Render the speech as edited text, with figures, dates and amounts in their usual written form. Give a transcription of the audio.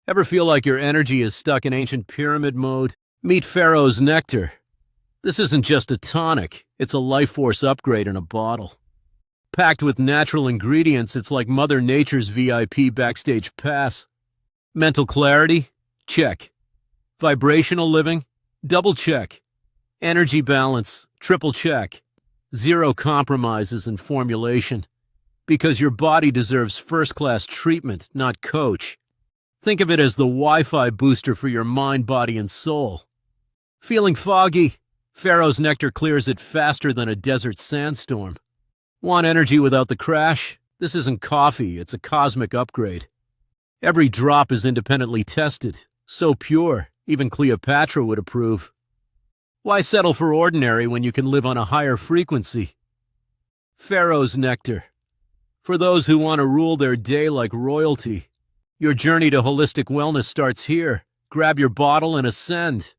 Ever feel like your energy is stuck in ancient pyramid mode? Meet Pharaoh's Nectar. This isn't just a tonic, it's a life force upgrade in a bottle. Packed with natural ingredients, it's like Mother Nature's VIP backstage pass. Mental clarity? Check. Vibrational living? Double check. Energy balance? Triple check. Zero compromises in formulation. Because your body deserves first-class treatment, not coach. Think of it as the Wi-Fi booster for your mind, body, and soul. Feeling foggy? Pharaoh's Nectar clears it faster than a desert sandstorm. Want energy without the crash? This isn't coffee, it's a cosmic upgrade. Every drop is independently tested, so pure, even Cleopatra would approve. Why settle for ordinary when you can live on a higher frequency? Pharaoh's Nectar. For those who want to rule their day like royalty. Your journey to holistic wellness starts here. Grab your bottle and ascend.